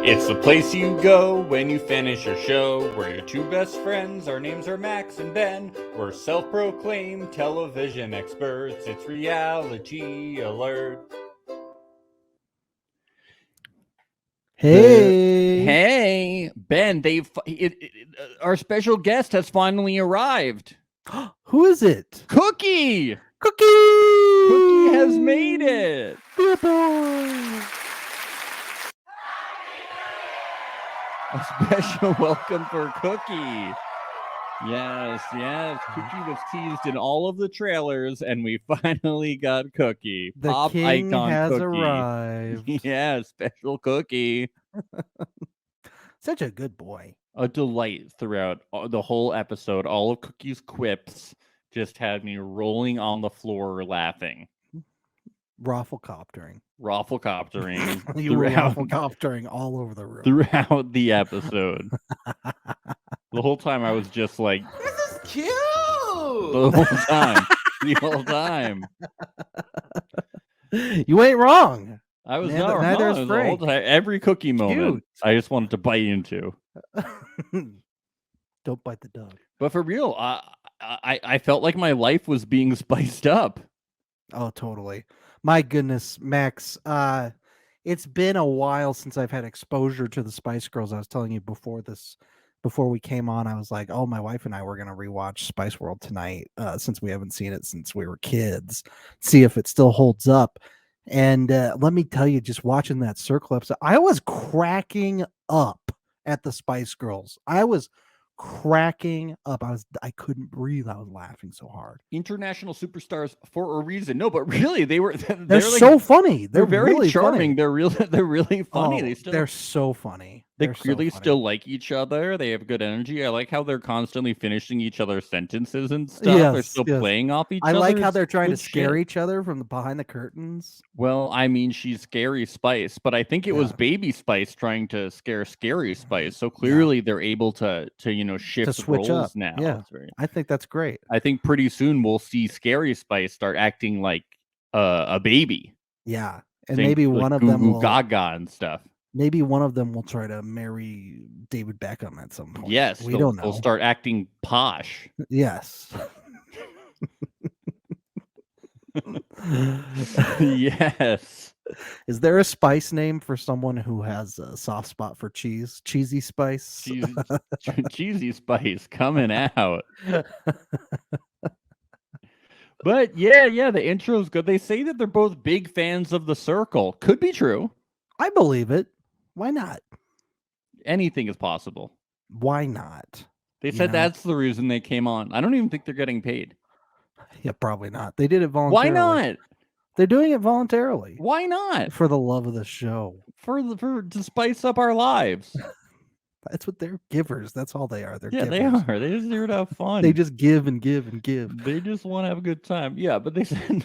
It's the place you go when you finish your show. We're your two best friends. Our names are Max and Ben. We're self-proclaimed television experts. It's Reality Alert. Hey, Ben, our special guest has finally arrived. who is it? Cookie! Cookie! Cookie has made it. Beer boy! A special welcome for Cookie. Yes. Cookie was teased in all of the trailers, and we finally got Cookie. The Pop king icon has Cookie. arrived. Yeah, special Cookie. Such a good boy. A delight throughout the whole episode. All of Cookie's quips just had me rolling on the floor laughing. Rafflecoptering. You were rafflecoptering all over the room. Throughout the episode. The whole time I was just like, this is cute. The whole time. You ain't wrong. I was Neither- not neither wrong. is The whole Frank. time, every Cookie moment, Cute. I just wanted to bite into. Don't bite the dog. But for real, I felt like my life was being spiced up. Oh, totally. My goodness, Max. It's been a while since I've had exposure to the Spice Girls. I was telling you before we came on, I was like, oh, my wife and I were going to rewatch Spice World tonight, since we haven't seen it since we were kids, see if it still holds up. And let me tell you, just watching that Circle episode, I was cracking up at the Spice Girls. I was cracking up. I couldn't breathe. I was laughing so hard. International superstars for a reason. No, but really, they're They're like, so funny. They're very really charming. Funny. They're really funny. Oh, they're so funny. They They're so clearly funny. still like each other. They have good energy. I like how they're constantly finishing each other's sentences and stuff. They're Yes, still yes. playing off each I other. like how they're trying to Good scare shit. each other from behind the curtains. Well, I mean, she's Scary Spice, but I think it was Yeah. Baby Spice trying to scare Scary Spice. So clearly they're able to shift switch roles up. now. Yeah. It's very- I think that's great. I think pretty soon we'll see Scary Spice start acting like a baby. Yeah. And Think maybe like one of Goo them Goo will Gaga and stuff. maybe one of them will try to marry David Beckham at some point. Yes, we don't know. They'll start acting posh. Yes. Yes. Is there a spice name for someone who has a soft spot for cheese? Cheesy Spice? Cheesy Spice coming out. But yeah, the intro's good. They say that they're both big fans of The Circle. Could be true. I believe it. Why not? Anything is possible. Why not? They You said know? that's the reason they came on. I don't even think they're getting paid. Yeah, probably not. They did it Why voluntarily. not? They're doing it voluntarily. Why not? For the love of the show. To spice up our lives. That's what they're givers. That's all they are. They're Yeah, givers. they are. They just here to have fun. They just give and give and give. They just want to have a good time. Yeah, but they said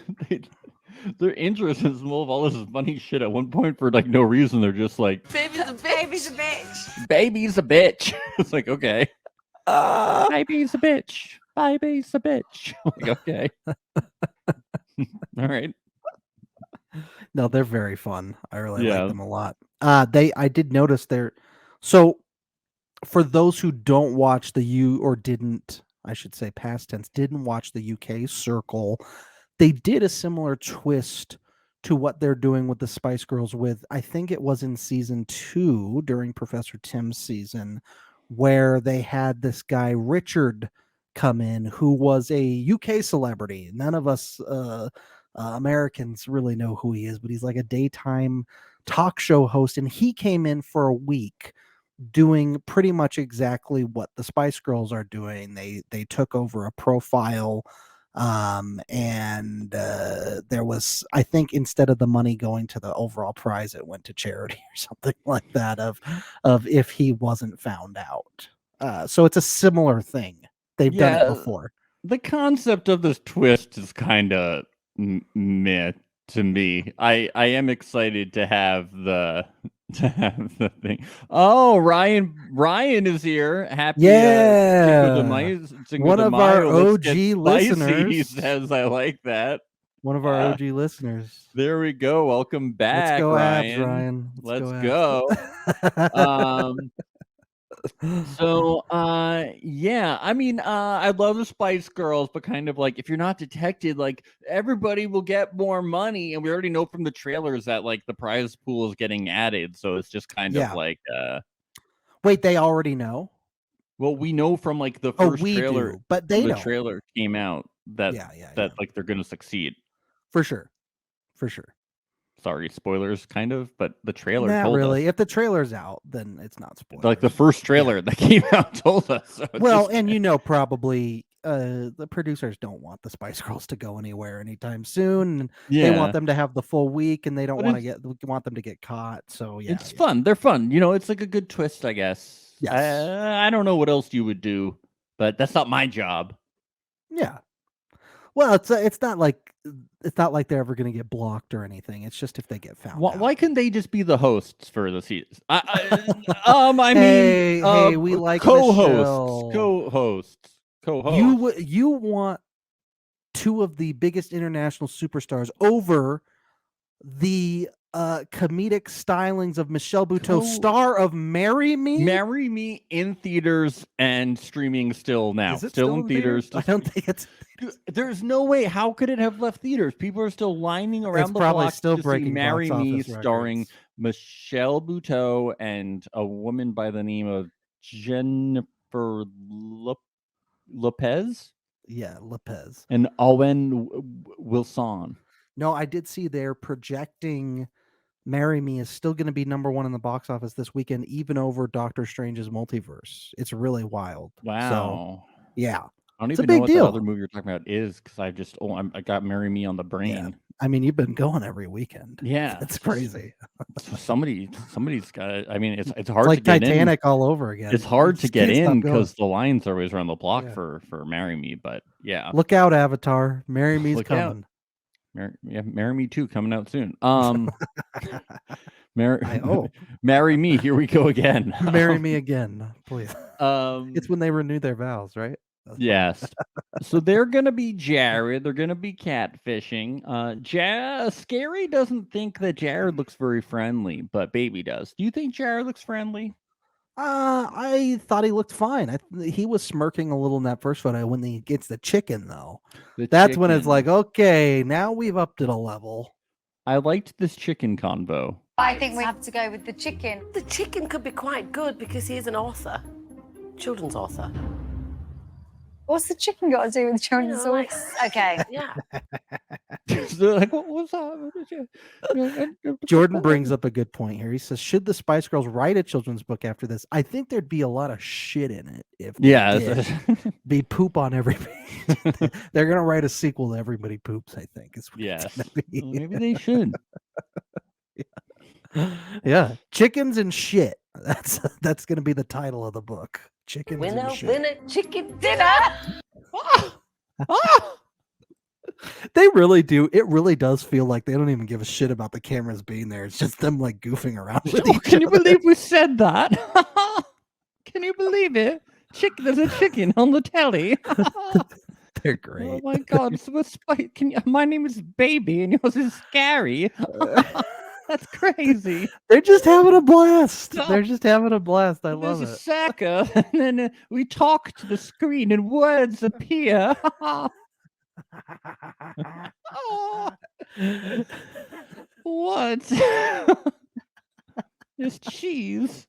their interest is full of all this funny shit. At one point, for like no reason, they're just like, Baby's a bitch. "Baby's a bitch." It's like, okay, baby's a bitch. Baby's a bitch. Like, okay, all right. No, they're very fun. I really Yeah. like them a lot. I did notice they're so for those who don't watch I should say past tense, didn't watch the UK Circle, they did a similar twist to what they're doing with the Spice Girls with, I think it was in season 2 during Professor Tim's season, where they had this guy Richard come in who was a UK celebrity. None of us Americans really know who he is, but he's like a daytime talk show host, and he came in for a week doing pretty much exactly what the Spice Girls are doing. They took over a profile, and there was, I think, instead of the money going to the overall prize, it went to charity or something like that of if he wasn't found out. So it's a similar thing. They've done it before. The concept of this twist is kind of meh to me. I am excited to have the thing. Oh, Ryan is here. Happy Yeah. Cinco de One of our Mayo. Let's OG get spicy, listeners. He says, I like that. One of our OG listeners. There we go. Welcome back, Let's go Ryan. Abs, Ryan. Let's go. Yeah, I mean, I love the Spice Girls, but kind of like if you're not detected, like everybody will get more money, and we already know from the trailers that like the prize pool is getting added, so it's just kind Yeah. of like Wait, they already know? well, we know from like the Oh, first we trailer, do, but they the don't. trailer came out that Yeah. like they're gonna succeed. For sure. For sure. Sorry, spoilers, kind of, but the trailer Not told really. us. If the trailer's out, then it's not spoilers. Like the first trailer that came out told us. So it's Well, just- and you know, probably the producers don't want the Spice Girls to go anywhere anytime soon. And yeah, they want them to have the full week, and they don't But want them to get caught. So yeah, it's fun. They're fun. You know, it's like a good twist, I guess. Yes. I don't know what else you would do, but that's not my job. Yeah. Well, it's not like they're ever going to get blocked or anything. It's just if they get found out. Why couldn't they just be the hosts for the season? I Hey, mean, we like co-hosts, Michelle. co-hosts. You want two of the biggest international superstars over the comedic stylings of Michelle Buteau, star of Marry Me. Marry Me in theaters and streaming still now. Is it still in theaters? I don't think it's. Dude, there's no way. How could it have left theaters? People are still lining around the probably block still to see breaking Marry box Me, office starring records. Michelle Buteau and a woman by the name of Jennifer Lopez Yeah, Lopez. and Owen Wilson. No, I did see they're projecting Marry Me is still going to be number one in the box office this weekend, even over Doctor Strange's Multiverse. It's really wild. Wow. So, yeah. I don't It's a even know big what deal. the other movie you're talking about is because I got Marry Me on the brain. I mean, you've been going every weekend. Yeah, It's crazy. Somebody's got it. I mean, it's It's hard like to get Titanic all over again. It's hard You to just get can't stop in going. because the lines are always around the block Yeah. for Marry Me, but yeah. Look out, Avatar. Marry Me's Look out. coming. Marry Me 2 coming out soon. I hope. Marry Me, here we go again. Marry Me again, please. Um, It's when they renew their vows, right? That's yes. So they're gonna be Jared. They're gonna be catfishing. Scary doesn't think that Jared looks very friendly, but Baby does. Do you think Jared looks friendly? I thought he looked fine. He was smirking a little in that first photo. When he gets the chicken, though, that's when it's chicken. like, okay, now we've upped it a level. I liked this chicken convo. I think we have to go with the chicken. The chicken could be quite good because he's an author, children's author. What's the chicken got to do with children's You know, like- sauce? Okay. Yeah. They're like, what was that? Jordan brings up a good point here. He says, should the Spice Girls write a children's book after this? I think there'd be a lot of shit in it if they Yeah. did. Be poop on every page. They're gonna write a sequel to Everybody Poops, I think. Is what it's Yes. gonna be. Well, maybe they should. Yeah. Chickens and shit. That's gonna be the title of the book. Chickens Winner, and shit. winner, chicken dinner. They really do. It really does feel like they don't even give a shit about the cameras being there. It's just them like goofing around with Oh, each can you other. believe we said that? Can you believe it? There's a chicken on the telly. They're Oh great. my god! So my name is Baby and yours is Scary. That's crazy. They're just having a blast. No. They're just having a blast. I There's love a it. sucker, and then we talk to the screen and words appear. Oh. What? There's cheese.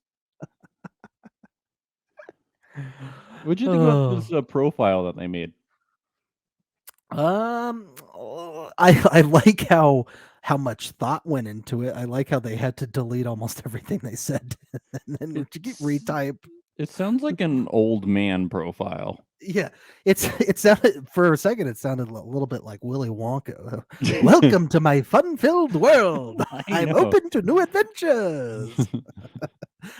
What'd you think about this profile that they made? I like how much thought went into it. I like how they had to delete almost everything they said and then retype. It sounds like an old man profile. Yeah, it sounded for a second. It sounded a little bit like Willy Wonka. Welcome to my fun-filled world. I'm know. open to new adventures.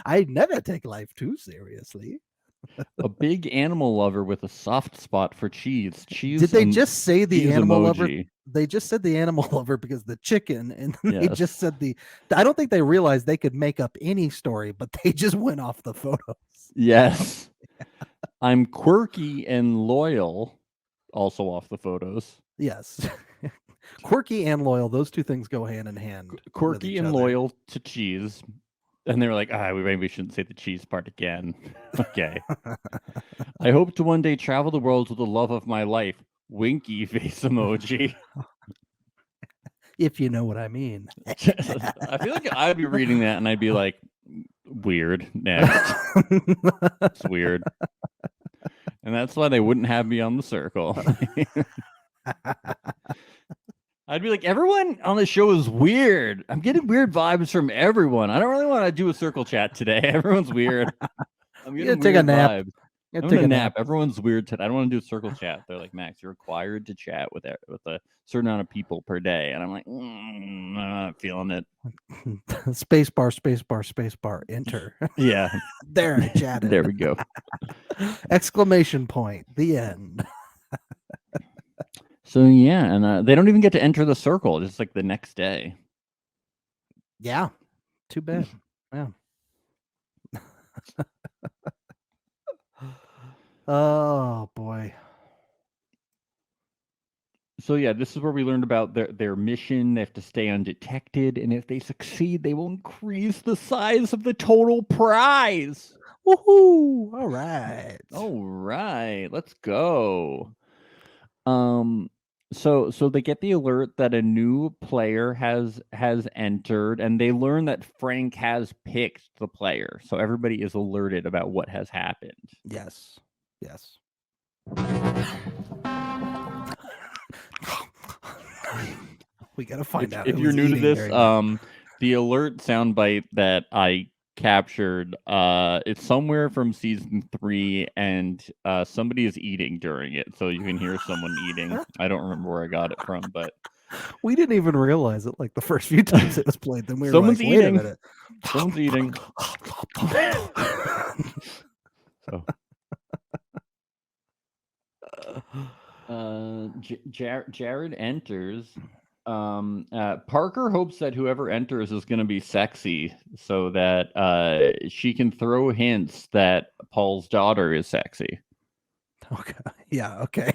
I never take life too seriously. A big animal lover with a soft spot for cheese. Cheese. Did they and just say the cheese animal lover? emoji. They just said the animal lover because the chicken, and then they Yes. just said the. I don't think they realized they could make up any story, but they just went off the photos. Yes. I'm quirky and loyal. Also off the photos. Yes. Quirky and loyal, those two things go hand in hand. with Quirky each and other. loyal to cheese. And they were like, we maybe shouldn't say the cheese part again. Okay. I hope to one day travel the world with the love of my life. Winky face emoji. If you know what I mean. I feel like I'd be reading that and I'd be like, weird. Next. It's weird. And that's why they wouldn't have me on the circle. I'd be like, everyone on the show is weird. I'm getting weird vibes from everyone. I don't really want to do a circle chat today. Everyone's weird. I'm You getting take a weird nap. vibes. Yeah, I'm take gonna a nap. Everyone's weird today. I don't want to do a circle chat. They're like, Max, you're required to chat with a certain amount of people per day. And I'm like, I'm not feeling it. Space bar, enter. Yeah. There, I chatted. There we go. Exclamation point. The end. So yeah, and they don't even get to enter the circle. It's like the next day. Yeah. Too bad. Yeah. Oh boy. So yeah, this is where we learned about their mission. They have to stay undetected, and if they succeed, they will increase the size of the total prize. Woohoo! All right. All right, let's go. So they get the alert that a new player has entered, and they learn that Frank has picked the player. So everybody is alerted about what has happened. Yes. Yes. We gotta find out. If who you're was new to eating this, during that. the alert soundbite that I captured, it's somewhere from season 3, and somebody is eating during it, so you can hear someone eating. I don't remember where I got it from, but We didn't even realize it like the first few times it was played. Then we were Someone's like, wait a eating. minute. someone's eating. So Jared enters. Parker hopes that whoever enters is going to be sexy, so that she can throw hints that Paul's daughter is sexy. Okay. Yeah, okay.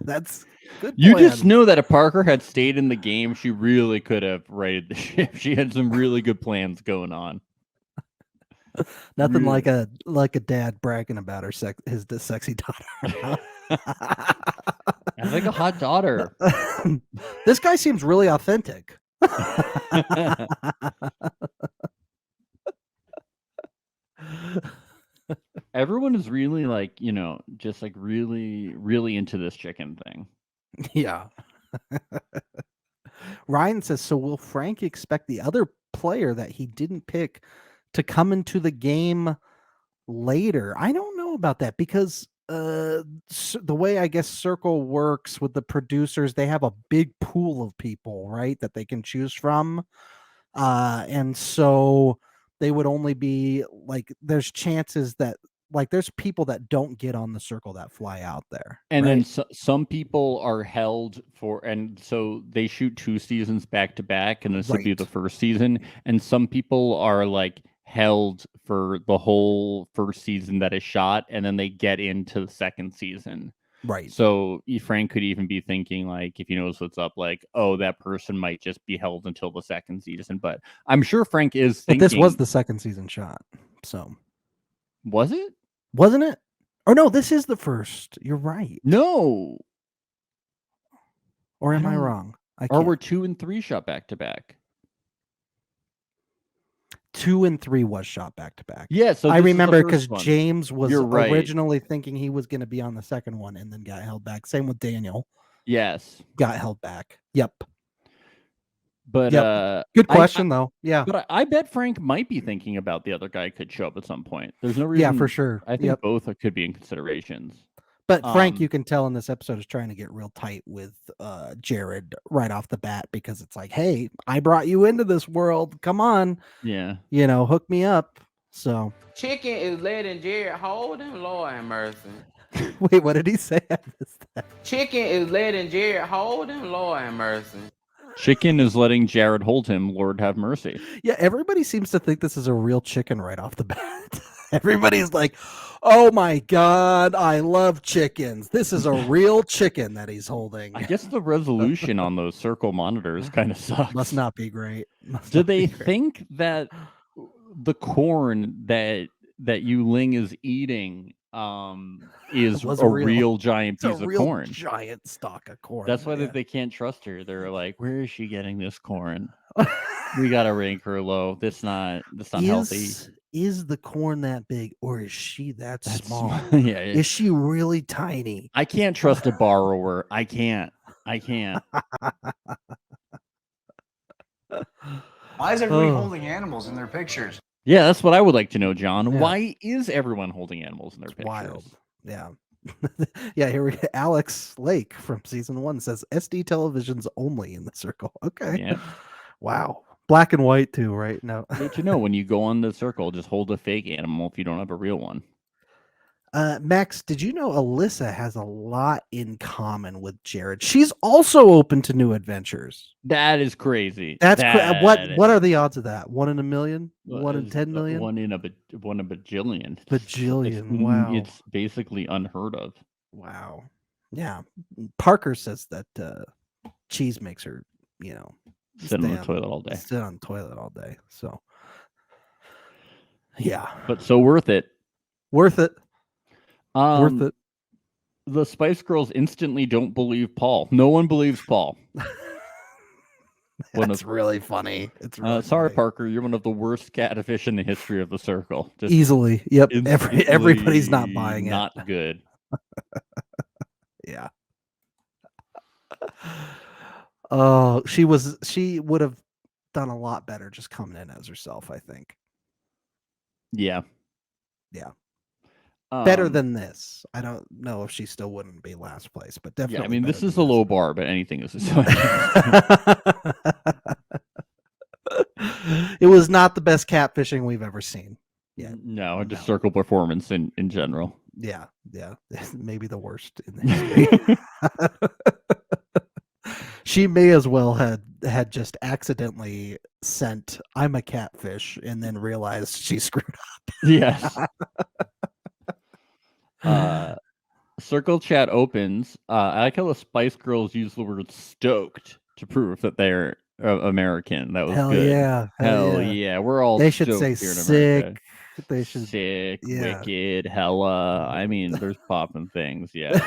That's good. You plan. just know that if Parker had stayed in the game, she really could have righted the ship. She had some really good plans going on. Nothing really. like a dad bragging about his sexy daughter. I have like a hot daughter. This guy seems really authentic. Everyone is really like, just like really, really into this chicken thing. Yeah. Ryan says, so will Frank expect the other player that he didn't pick to come into the game later? I don't know about that because the way I guess Circle works with the producers, they have a big pool of people, right, that they can choose from. And so they would only be like, there's chances that like there's people that don't get on the circle that fly out there. And right? then some people are held for, and so they shoot 2 seasons back to back, and this would be Right. the first season. And some people are like held for the whole first season that is shot, and then they get into the second season. Right. So Frank could even be thinking, like, if he knows what's up, like, oh, that person might just be held until the second season. But I'm sure Frank is But thinking. this was the second season shot. So Was it? wasn't it? Or no, this is the first. You're right. No. Or am I don't- wrong? I Or can't. were 2 and 3 shot back to back? 2 and 3 was shot back to back. Yeah. So I this is the remember first because one. James was You're right. originally thinking he was going to be on the second one and then got held back. Same with Daniel. Yes. Got held back. Yep. But Yep. Good I- question though. Yeah. But I bet Frank might be thinking about the other guy could show up at some point. There's no reason. Yeah, for sure. I think Yep. both could be in considerations. But Frank, um, you can tell in this episode is trying to get real tight with Jared right off the bat because it's like, hey, I brought you into this world. Come on, Yeah. hook me up. So Chicken is letting Jared hold him. Lord have mercy. wait, what did he say? I missed that. Chicken is letting Jared hold him. Lord have mercy. Chicken is letting Jared hold him. Lord have mercy. Yeah, everybody seems to think this is a real chicken right off the bat. Everybody's like, "Oh my god, I love chickens. This is a real chicken that he's holding." I guess the resolution on those circle monitors kind of sucks. Must not be great. Must Do not they be great. think that the corn that Yu Ling is eating is Was a real. real giant It's a piece of real corn? giant stalk of corn? That's why yeah. they can't trust her. They're like, "Where is she getting this corn? We gotta rank her low. That's not healthy." Is the corn that big, or is she that That's small? yeah. Is she really tiny? I can't trust a borrower. I can't. Why is everybody Oh. holding animals in their pictures? Yeah, that's what I would like to know, John. Yeah. Why is everyone holding animals in their pictures? Wild. Yeah. Yeah, here we Alex Lake from season 1 says SD televisions only in the circle. Okay. Yeah. Wow. Black and white too, right? No. Good to know. When you go on the circle, just hold a fake animal if you don't have a real one. Max, did you know Alyssa has a lot in common with Jared? She's also open to new adventures. That is crazy. That's what That are the odds of that? 1 in a million? Well, 1 in it's 10 million? One in a bajillion. Bajillion, wow. It's basically unheard of. Wow. Yeah. Parker says that cheese makes her, Sit on the toilet all day. sit on the toilet all day. So, yeah, But so worth it. worth it. Worth it. The Spice Girls instantly don't believe Paul. No one believes Paul. That's really funny. It's really sorry, funny. Parker. You're one of the worst catfish in the history of the circle. Just Easily. Yep. Everybody's not instantly buying it. Not good. Yeah. Oh, she would have done a lot better just coming in as herself, I think. Yeah. Yeah. Better Um, than this. I don't know if she still wouldn't be last place, but definitely. Yeah, I mean, this better is a than low bar, but anything is. It was not the best catfishing we've ever seen. Yeah. No, just No. circle performance in general. Yeah. Maybe the worst in the history. She may as well had just accidentally sent "I'm a catfish" and then realized she screwed up. Yes. Circle chat opens. I like how the Spice Girls use the word "stoked" to prove that they're American. That was Hell good. yeah. Hell yeah. We're all They should stoked say here in sick. America. They should Sick, yeah. wicked, hella. I mean, there's popping things. Yeah.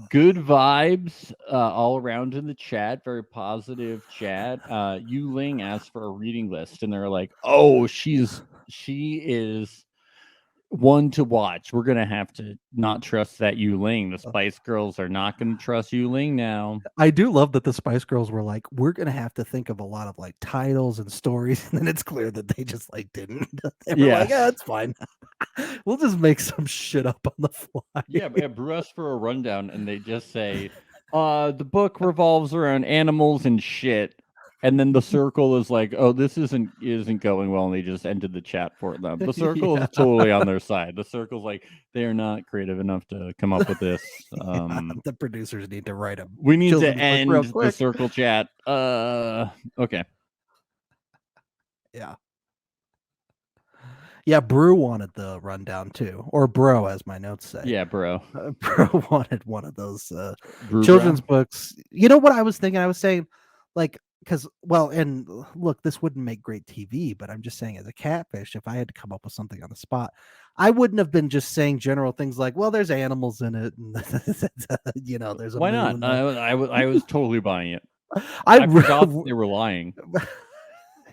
Good vibes all around in the chat. Very positive chat. Yu Ling asked for a reading list, and they're like, "Oh, she is one to watch. We're gonna have to not trust that Yu Ling. The Spice Girls are not gonna trust Yu Ling now." I do love that the Spice Girls were like, we're gonna have to think of a lot of like titles and stories, and then it's clear that they just like didn't. They were like, yeah, it's fine. We'll just make some shit up on the fly. Yeah, Brew asked for a rundown, and they just say, the book revolves around animals and shit. And then the circle is like, "Oh, this isn't going well," and they just ended the chat for them. The circle is totally on their side. The circle's like, they are not creative enough to come up with this. The producers need to write them. We need to children's book end real the quick. circle chat. Okay. Yeah, Brew wanted the rundown too, or Bro, as my notes say. Yeah, bro. Bro wanted one of those Brew children's bro. books. You know what I was thinking? I was saying, like, because and look, this wouldn't make great TV, but I'm just saying, as a catfish, if I had to come up with something on the spot, I wouldn't have been just saying general things like, "Well, there's animals in it," and there's a Why not? moon. I was totally buying it. I I forgot they were lying.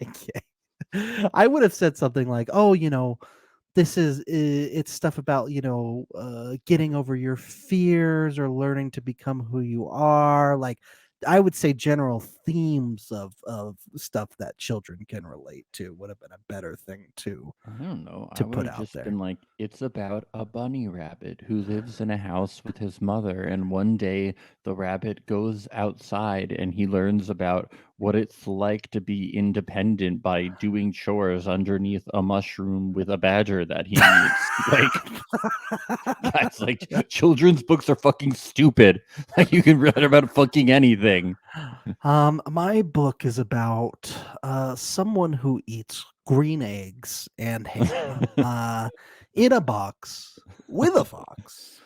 Okay. I would have said something like, "Oh, this is it's stuff about getting over your fears or learning to become who you are." Like, I would say general themes of stuff that children can relate to would have been a better thing to. I don't know. to I put would have out just there. been like, it's about a bunny rabbit who lives in a house with his mother, and one day the rabbit goes outside and he learns about what it's like to be independent by doing chores underneath a mushroom with a badger that he needs. Like, guys, like children's books are fucking stupid. Like you can read about fucking anything. My book is about someone who eats green eggs and ham in a box with a fox.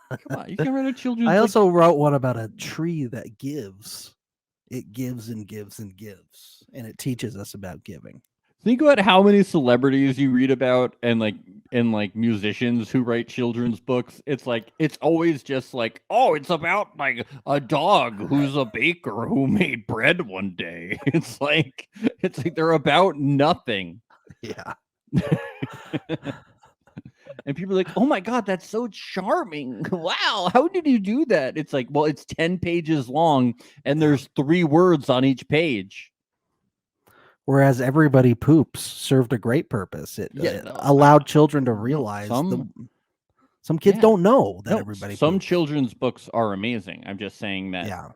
Come on, you can read a children's. I like, also wrote one about a tree that gives. It gives and gives and gives, and it teaches us about giving. think about how many celebrities you read about and like musicians who write children's books. It's like it's always just like, oh, it's about like a dog who's a baker who made bread one day. It's like they're about nothing. Yeah. And people are like, oh my God, that's so charming. Wow, how did you do that? It's like, well, it's 10 pages long and there's 3 words on each page. Whereas Everybody Poops served a great purpose. It allowed children to realize some kids don't know that everybody some poops. children's books are amazing. I'm just saying that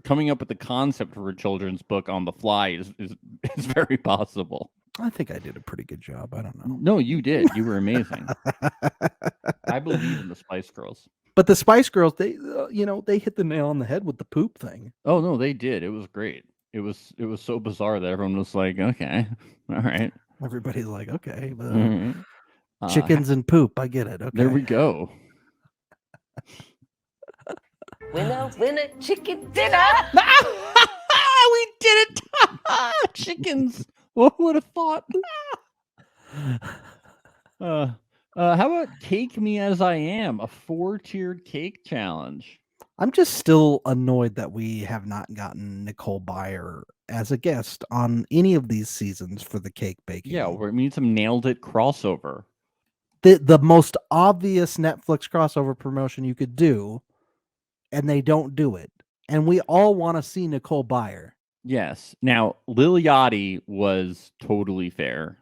coming up with the concept for a children's book on the fly is very possible. I think I did a pretty good job. I don't know. No, you did. You were amazing. I believe in the Spice Girls. But the Spice Girls, they they hit the nail on the head with the poop thing. Oh no, they did. It was great. It was so bizarre that everyone was like, okay, all right. Everybody's like, okay, but Mhm. chickens and poop. I get it. Okay. There we go. Winner, chicken dinner. We did it. Chickens. What would have thought? How about Cake Me As I Am, a 4-tiered cake challenge? I'm just still annoyed that we have not gotten Nicole Byer as a guest on any of these seasons for the cake baking. Yeah, we need some Nailed It crossover. The most obvious Netflix crossover promotion you could do, and they don't do it. And we all want to see Nicole Byer. Yes. Now, Lil Yachty was totally fair.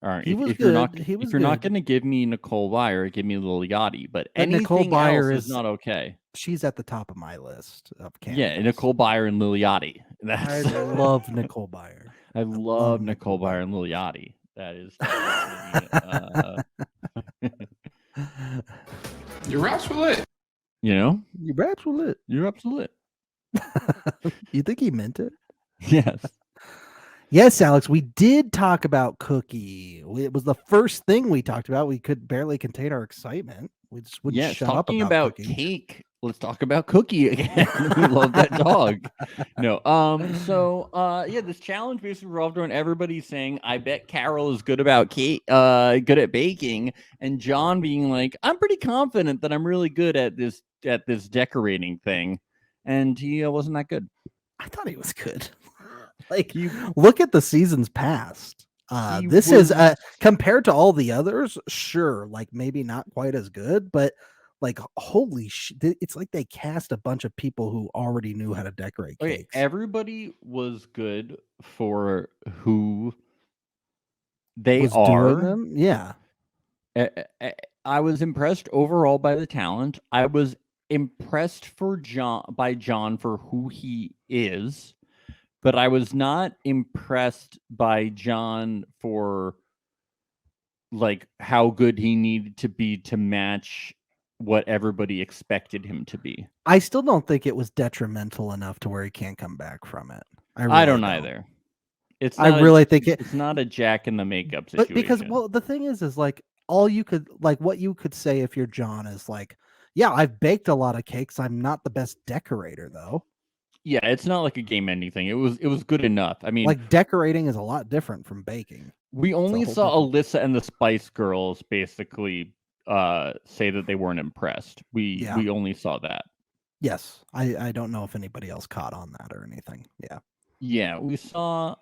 All right. He was if you're not, good. He was if you're not good. going to give me Nicole Byer, give me Lil Yachty. But But anything Nicole Byer else is is- not okay. She's at the top of my list of Yeah, candidates. Nicole Byer and Lil Yachty. I That's love Nicole Byer. I love Nicole Byer and Lil Yachty. That is Your raps were lit. you know, Your raps were lit. you're absolute. You think he meant it? Yes. Yes, Alex, we did talk about Cookie. It was the first thing we talked about. We could barely contain our excitement. We just wouldn't Yes. shut up Talking about about Cookie. cake. Let's talk about Cookie again. We love that dog. No. Yeah, this challenge basically revolved around everybody saying, I bet Carol is good about cake, good at baking, and John being like, I'm pretty confident that I'm really good at this decorating thing. And he wasn't that good. I thought he was good. Like, He look at the seasons past. He This is was- compared to all the others, sure, like maybe not quite as good, but like holy shit, it's like they cast a bunch of people who already knew how to decorate Okay, cakes. everybody was good for who they Was doing are. them. Yeah. I was impressed overall by the talent. I was impressed by John for who he is, but I was not impressed by John for like how good he needed to be to match what everybody expected him to be. I still don't think it was detrimental enough to where he can't come back from it. I really don't either. It's I not a- really think it- it's not a Jack in the makeup But situation. because well, the thing is like all you could like what you could say if you're John is like, yeah, I've baked a lot of cakes. I'm not the best decorator though. yeah, it's not like a game ending thing. It was good enough. I mean, Like decorating is a lot different from baking. we only whole saw Alyssa and the Spice Girls basically say that they weren't impressed. We only saw that. Yes. I don't know if anybody else caught on that or anything. Yeah. Yeah, we saw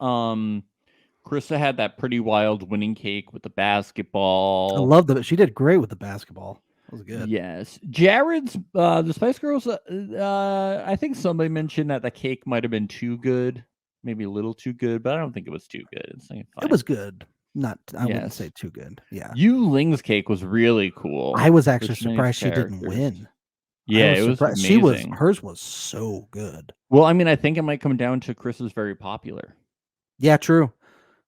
Krista had that pretty wild winning cake with the basketball. I love that. She did great with the basketball. It was good. Yes. Jared's the Spice Girls I think somebody mentioned that the cake might have been too good, maybe a little too good, but I don't think it was too good. It's like, fine. It was good. Not I wouldn't Yes. say too good. Yeah. Yu Ling's cake was really cool. I was actually There's many surprised she didn't characters. win. Yeah, it was surprised. amazing. Hers was so good. Well, I mean, I think it might come down to Chris is very popular. Yeah, true.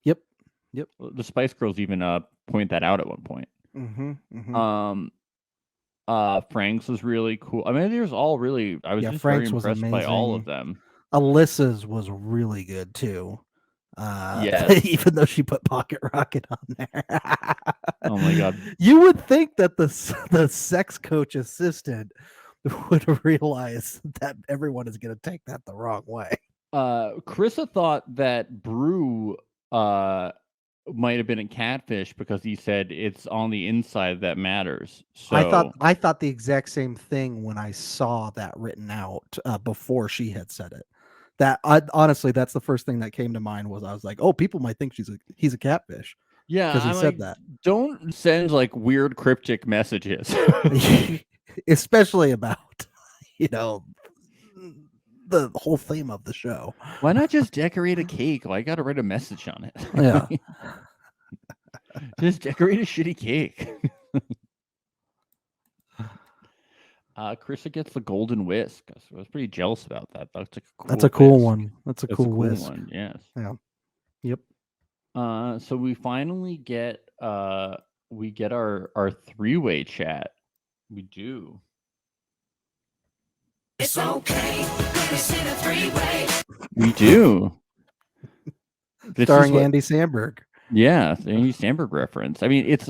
Yep. The Spice Girls even point that out at one point. Mm-hmm. Frank's was really cool. I mean, there's all really. I was Yeah, just Frank's very was impressed by all of amazing. them. Alyssa's was really good too. Yes. Even though she put Pocket Rocket on there. Oh my God. You would think that the sex coach assistant would realize that everyone is going to take that the wrong way. Carissa thought that Brew might have been a catfish because he said it's on the inside that matters. So I thought the exact same thing when I saw that written out before she had said it. Honestly, that's the first thing that came to mind. Was I was like, oh, people might think he's a catfish. yeah, because he I'm said like, that. Don't send like weird cryptic messages. Especially about the whole theme of the show. Why not just decorate a cake? Well, I got to write a message on it. Yeah. Just decorate a shitty cake. Carissa gets the golden whisk. I was pretty jealous about that. That's a cool one. That's a That's cool whisk. one. Yes. Yeah. Yep. So we finally get our three-way chat. We do. It's okay when it's in a three-way. We do. Starring Andy Samberg. Yeah, the Andy Samberg reference. I mean, it's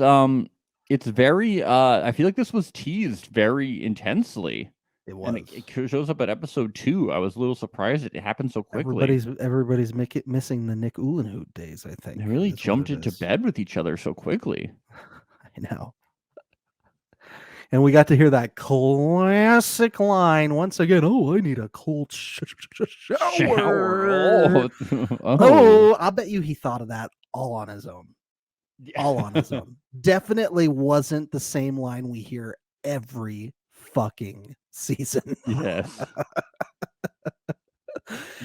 very I feel like this was teased very intensely. It was. And it shows up at episode 2. I was a little surprised it happened so quickly. Everybody's missing the Nick Uhlenhut days, I think. They really jumped into bed with each other so quickly. I know. And we got to hear that classic line once again. Oh, I need a cold shower. Oh, I bet you he thought of that all on his own. All on his own. Definitely wasn't the same line we hear every fucking season. Yes.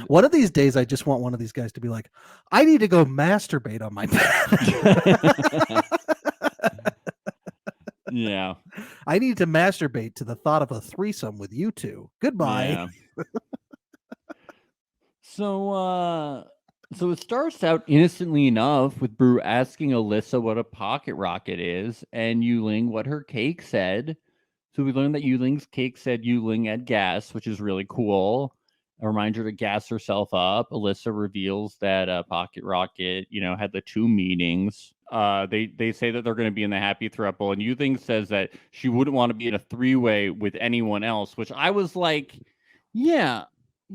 One of these days, I just want one of these guys to be like, I need to go masturbate on my bed. Yeah. I need to masturbate to the thought of a threesome with you two. Goodbye. Yeah. So it starts out innocently enough with Brew asking Alyssa what a pocket rocket is and Yuling what her cake said. So we learned that Yuling's cake said Yuling had gas, which is really cool. A reminder to gas herself up. Alyssa reveals that Pocket Rocket, had the 2 meetings. They say that they're going to be in the happy throuple, and Yuling says that she wouldn't want to be in a 3-way with anyone else, which I was like, yeah,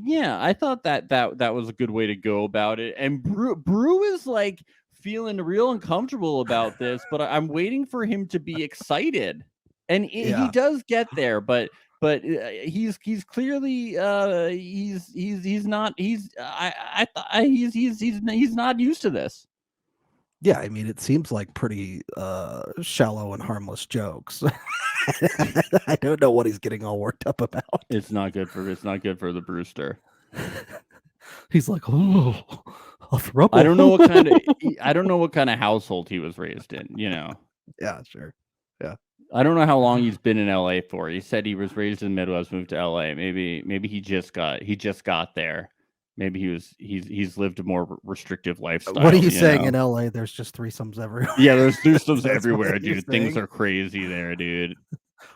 I thought that was a good way to go about it. And Brew is like feeling real uncomfortable about this, but I'm waiting for him to be excited, and he does get there, but he's clearly he's not he's not used to this. Yeah, I mean, it seems like pretty shallow and harmless jokes. I don't know what he's getting all worked up about. It's not good for the Brewster. He's like, oh, a throuple. I don't know what kind of household he was raised in. Yeah, sure. Yeah. I don't know how long he's been in LA for. He said he was raised in the Midwest, moved to LA. Maybe he just got there. Maybe he's lived a more restrictive lifestyle. What are you saying? In LA, there's just threesomes everywhere. Yeah, there's threesomes everywhere, dude. Things are crazy there, dude.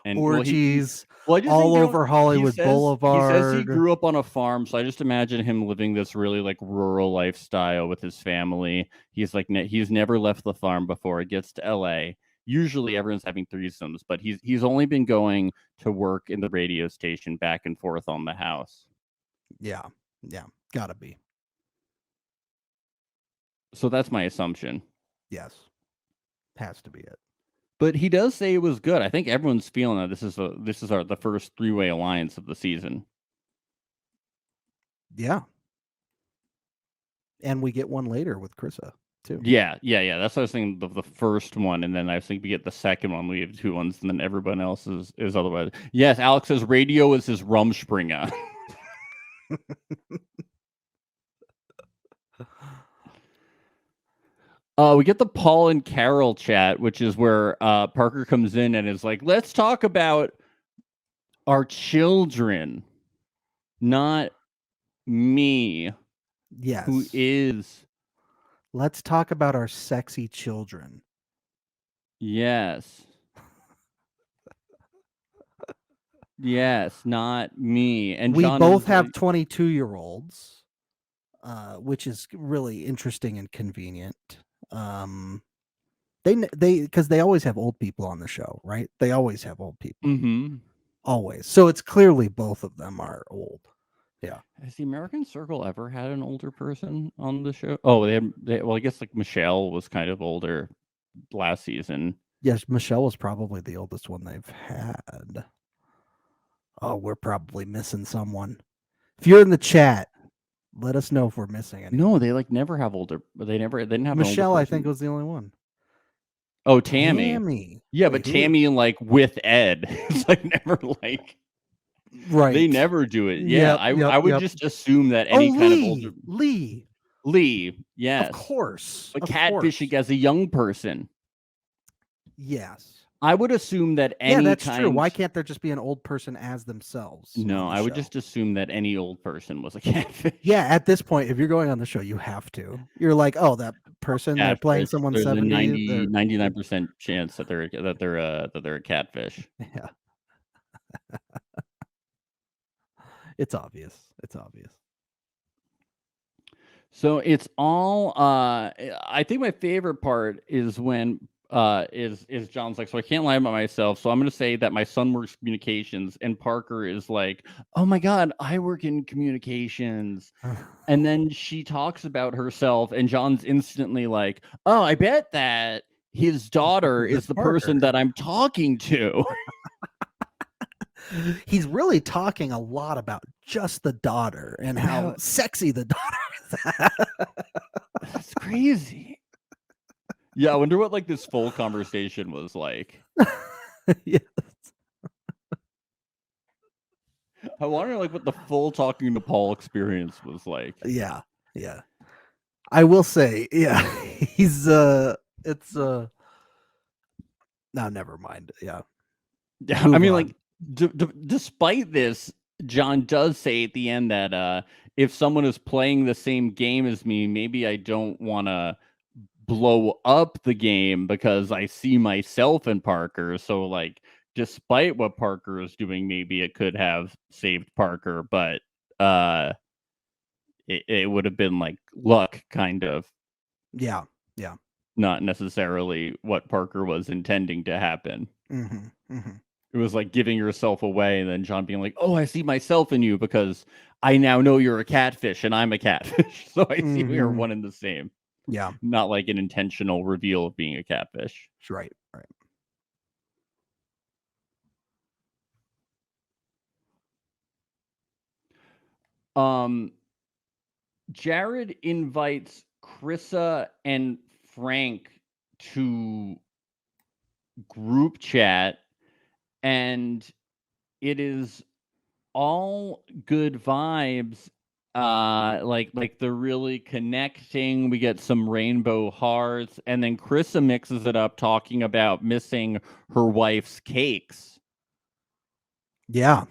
And orgies all over Hollywood Boulevard. He says he grew up on a farm, so I just imagine him living this really like rural lifestyle with his family. He's like he's never left the farm before. He gets to LA. Usually everyone's having threesomes, but he's only been going to work in the radio station back and forth on the house. Yeah, gotta be. So that's my assumption. Yes, has to be it. But he does say it was good. I think everyone's feeling that this is the first 3-way alliance of the season. Yeah, and we get one later with Carissa too. Yeah. That's what I was thinking. The first one, and then I think we get the second one. We have 2 ones, and then everyone else is otherwise. Yes, Alex says radio is his Rumspringa. We get the Paul and Carol chat, which is where Parker comes in and is like, let's talk about our children, not me, Yes. who is Let's talk about our sexy children. yes. Yes, not me. And We John both is have like, 22-year-olds, which is really interesting and convenient. Because they always have old people on the show, right? They always have old people, mhm. always. So it's clearly both of them are old. Yeah. Has the American Circle ever had an older person on the show? Oh, well, I guess like Michelle was kind of older last season. Yes, Michelle was probably the oldest one they've had. Oh, we're probably missing someone. If you're in the chat, let us know if we're missing anyone. No, they like never have older. They didn't have Michelle, an older I think, person. was the only one. Oh, Tammy. Yeah, Wait, but who- Tammy like with Ed, it's like never like right. they never do it. Yeah, Yep, I would yep. just assume that any kind of older Lee, yes, of course, but of catfishing course. as a young person. Yes. I would assume that any Yeah, that's kind. true. Why can't there just be an old person as themselves? No, on the I would show? just assume that any old person was a catfish. Yeah, at this point, if you're going on the show, you have to. You're like, oh, that person, they're playing Catfish. someone There's 70. a they're- 99% chance that they're a catfish. Yeah. It's obvious. It's obvious. So it's all I think my favorite part is when is John's like, so I can't lie about myself, so I'm gonna say that my son works communications, and Parker is like, oh my god, I work in communications. And then she talks about herself, and John's instantly like, oh, I bet that his daughter is the person that I'm talking to. He's really talking a lot about just the daughter and how Yeah. sexy the daughter is. That's crazy. Yeah, I wonder what like this full conversation was like. Yeah. I wonder like what the full talking to Paul experience was like. Yeah. Yeah. I will say, yeah, he's it's no, never mind. Yeah. Yeah, Move I mean, on. like, despite this, John does say at the end that if someone is playing the same game as me, maybe I don't want to blow up the game because I see myself in Parker. So, like, despite what Parker is doing, maybe it could have saved Parker, but it would have been like luck, kind of, Yeah. Yeah. not necessarily what Parker was intending to happen. Mm-hmm. Mm-hmm. It was like giving yourself away, and then John being like, "Oh, I see myself in you because I now know you're a catfish and I'm a catfish." So I see we are Mhm. one and the same. Yeah. Not like an intentional reveal of being a catfish. Right. Right. Jared invites Krissa and Frank to group chat, and it is all good vibes. Like they're really connecting. We get some rainbow hearts, and then Krissa mixes it up talking about missing her wife's cakes, Yeah.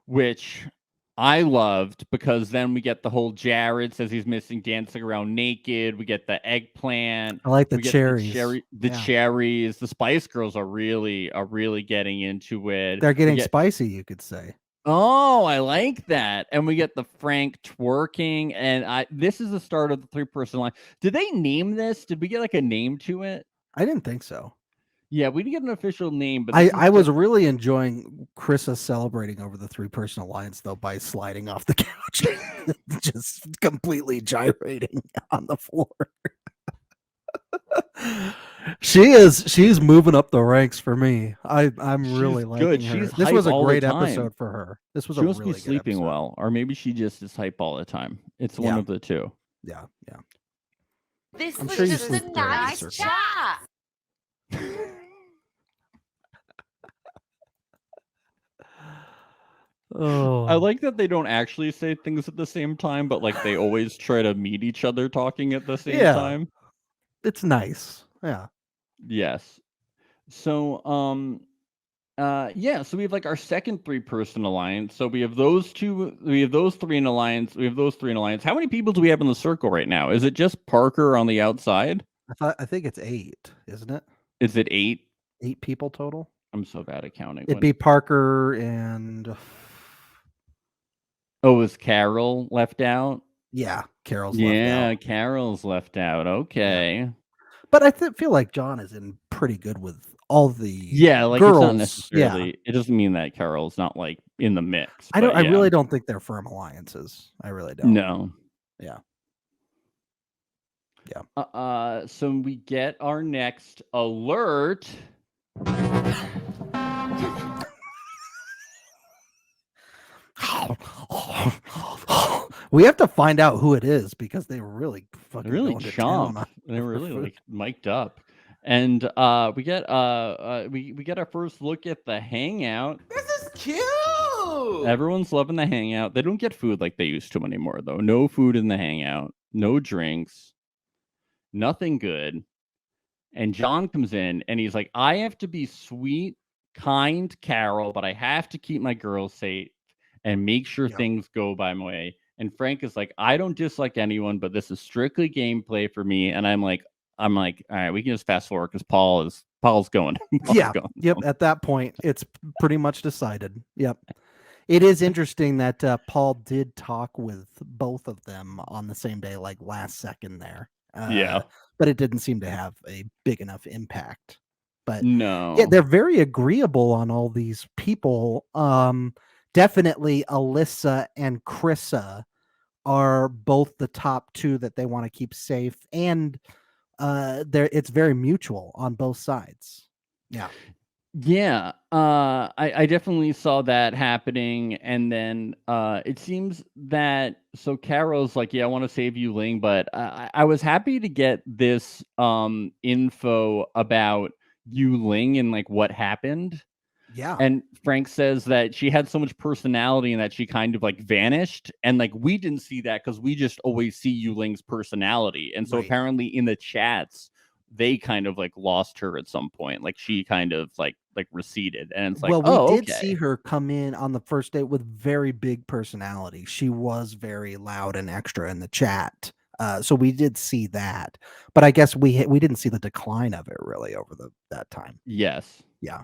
which I loved, because then we get the whole Jared says he's missing dancing around naked. We get the eggplant. I like the We get cherries. the Yeah. cherries. The Spice Girls are really getting into it. They're We getting get- spicy, you could say. Oh, I like that. And we get the Frank twerking, and this is the start of the 3-person line. Did they name this? Did we get like a name to it? I didn't think so. Yeah, we didn't get an official name, but I was really enjoying Krissa celebrating over the 3-person alliance though by sliding off the couch, just completely gyrating on the floor. She's moving up the ranks for me. I'm She's really liking good. her. She's This hype was a all the great time. episode for her. This was she a must really be good sleeping episode. well, or maybe she just is hype all the time. It's one Yeah. of the two. Yeah, yeah. This I'm was sure you just a sleep during the nice circle. chat. Oh, I like that they don't actually say things at the same time, but like they always try to meet each other talking at the same Yeah. time. it's nice. Yeah. Yes. So Yeah, so we have like our second 3-person alliance. So we have those two, we have those three in alliance, we have those three in alliance. How many people do we have in the circle right now? Is it just Parker on the outside? I think it's 8, isn't it? Is it 8? 8 people total. I'm so bad at counting. It'd be Parker and Oh, is Carol left out? yeah, Carol's left Yeah, out. Carol's left out. Okay. But I feel like John is in pretty good with all the Yeah, like girls. it's not necessarily. It doesn't mean that Carol's not like in the mix. I don't. but I yeah. really don't think they're firm alliances. I really don't. No. Yeah. So we get our next alert. We have to find out who it is because they were really fucking Really going to town chomp. on They were her really food. like mic'd up. And we get we get our first look at the hangout. This is cute. Everyone's loving the hangout. They don't get food like they used to anymore though. No food in the hangout, no drinks, nothing good. And John comes in and he's like, I have to be sweet, kind Carol, but I have to keep my girls safe and make sure Yeah. things go by my way. And Frank is like, I don't dislike anyone, but this is strictly gameplay for me. And I'm like, all right, we can just fast forward because Paul's going. Paul's Yeah. going. Yep. At that point, it's pretty much decided. Yep. It is interesting that Paul did talk with both of them on the same day, like last second there. Yeah. But it didn't seem to have a big enough impact. But No. yeah, they're very agreeable on all these people. Definitely Alyssa and Krissa are both the top 2 that they want to keep safe, and it's very mutual on both sides. Yeah. Yeah, I definitely saw that happening, and then it seems that so Carol's like, yeah, I want to save you, Ling, but I was happy to get this info about Yu Ling and like what happened. Yeah. And Frank says that she had so much personality and that she kind of like vanished, and like we didn't see that because we just always see Yu Ling's personality, and so Right. apparently in the chats they kind of like lost her at some point, like she kind of like receded, and it's like, Well, we did okay. see her come in on the first date with very big personality. She was very loud and extra in the chat. So we did see that, but I guess we didn't see the decline of it really over that time. Yes. Yeah.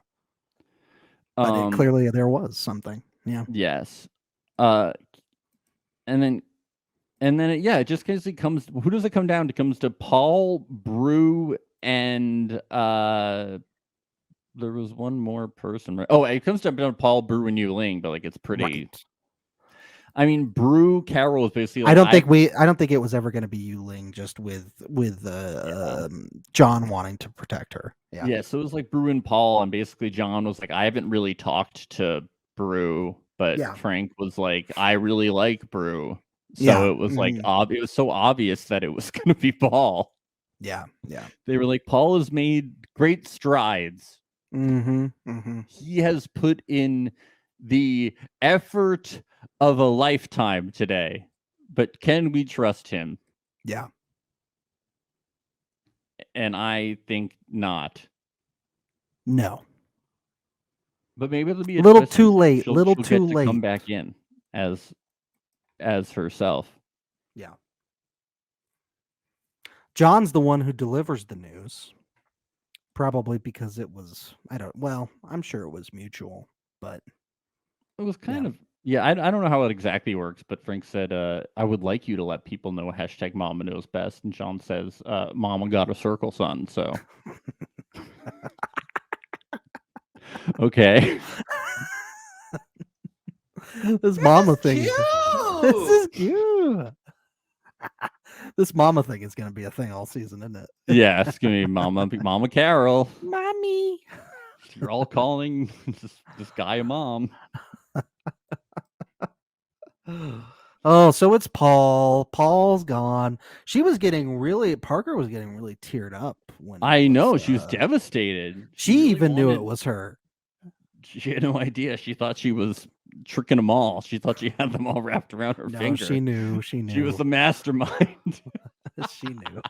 But clearly there was something. Yeah. Yes. And then it just basically comes. Who does it come down to? It comes to Paul, Brew, and there was one more person. Right? Oh, it comes down to Paul, Brew, and Yu Ling, but like it's pretty. Right. I mean, Brew Carol is basically. Like, I don't think it was ever going to be Yu Ling, just with John wanting to protect her. Yeah. Yeah. So it was like Brew and Paul, and basically John was like, I haven't really talked to Brew, but Yeah. Frank was like, I really like Brew. So Yeah. it was like it was so obvious that it was going to be Paul. Yeah. Yeah. They were like, Paul has made great strides. Mm-hmm. Mm-hmm. He has put in the effort of a lifetime today, but can we trust him? Yeah. And I think not. No. But maybe it'll be a little twist too and late. she'll Little get too to late. come back in as herself. Yeah. John's the one who delivers the news. Probably because it was, I'm sure it was mutual, but It was kind of, I don't know how it exactly works, but Frank said, I would like you to let people know # Mama knows best. And John says, Mama got a circle, son. So, okay. this mama thing. Cute. This is cute. This mama thing is going to be a thing all season, isn't it? Yeah, it's going to be Mama Carol. Mommy. You're all calling this guy a mom. Oh, so it's Paul. Paul's gone. Parker was getting really teared up when I know, she was devastated. She really even knew it wanted- was her. She had no idea. She thought she was tricking them all. She thought she had them all wrapped around her No, finger. she knew. She knew. She was the mastermind. She knew.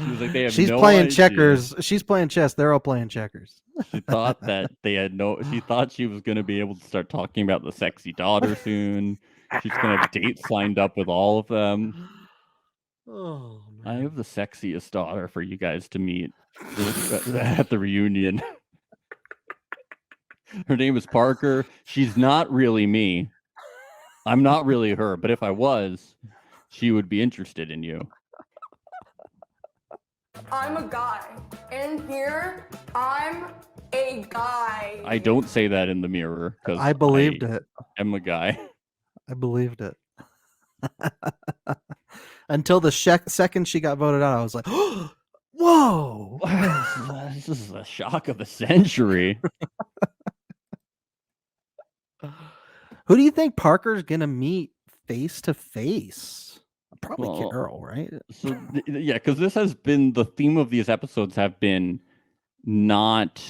She was like, they have She's no playing idea. checkers. She's playing chess. They're all playing checkers. She thought that they had no. She thought she was going to be able to start talking about the sexy daughter soon. She's going to have dates lined up with all of them. Oh, I have the sexiest daughter for you guys to meet at the reunion. Her name is Parker. She's not really me. I'm not really her, but if I was, she would be interested in you. I'm a guy. In here, I'm a guy. I don't say that in the mirror because I believed it. I'm a guy. I believed it. Until the second she got voted out, I was like, whoa. This is the shock of the century. Who do you think Parker's going to meet face to face? Probably Well, Carol, right? So yeah, because this has been the theme of these episodes have been not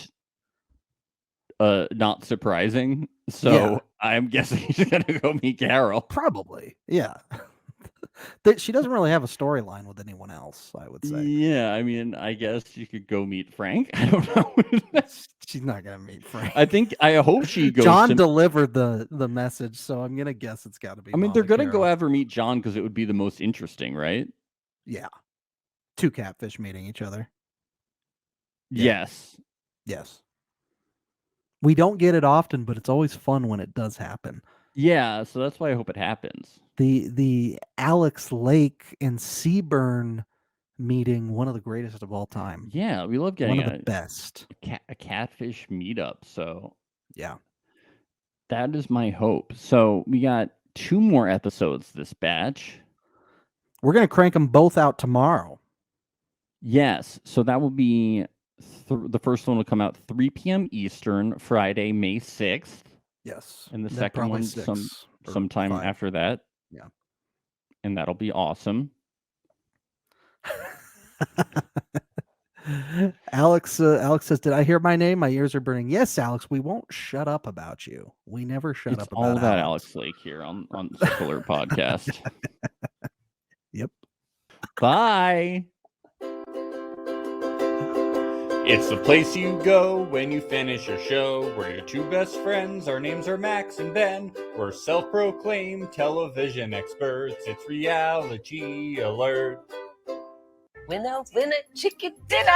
surprising. So Yeah. I'm guessing she's gonna go meet Carol. Probably. Yeah. She doesn't really have a storyline with anyone else, I would say. Yeah, I mean, I guess you could go meet Frank. I don't know. She's not going to meet Frank. I hope she goes. John to, delivered the message, so I'm going to guess it's got to be I mean, Mama they're gonna go Carol. have her meet John because it would be the most interesting, right? Yeah. Two catfish meeting each other. Yeah. Yes. Yes. We don't get it often, but it's always fun when it does happen. Yeah, so that's why I hope it happens. The Alex Lake and Seaburn meeting, one of the greatest of all time. Yeah, we love One getting of the best. a catfish meetup. So Yeah. that is my hope. So we got 2 more episodes this batch. We're going to crank them both out tomorrow. Yes. So that will be the first one will come out 3 p.m. Eastern, Friday, May 6th. Yes. And the Then second probably one 6 or sometime 5. after that. Yeah. And that'll be awesome. Alex says, "Did I hear my name? My ears are burning." Yes, Alex. We won't shut up about you. We never shut It's up all about about Alex. Alex Lake here on Circular Podcast. Yep. Bye. It's the place you go when you finish your show. We're your 2 best friends. Our names are Max and Ben. We're self-proclaimed television experts. It's Reality Alert. Winner, winner, chicken dinner.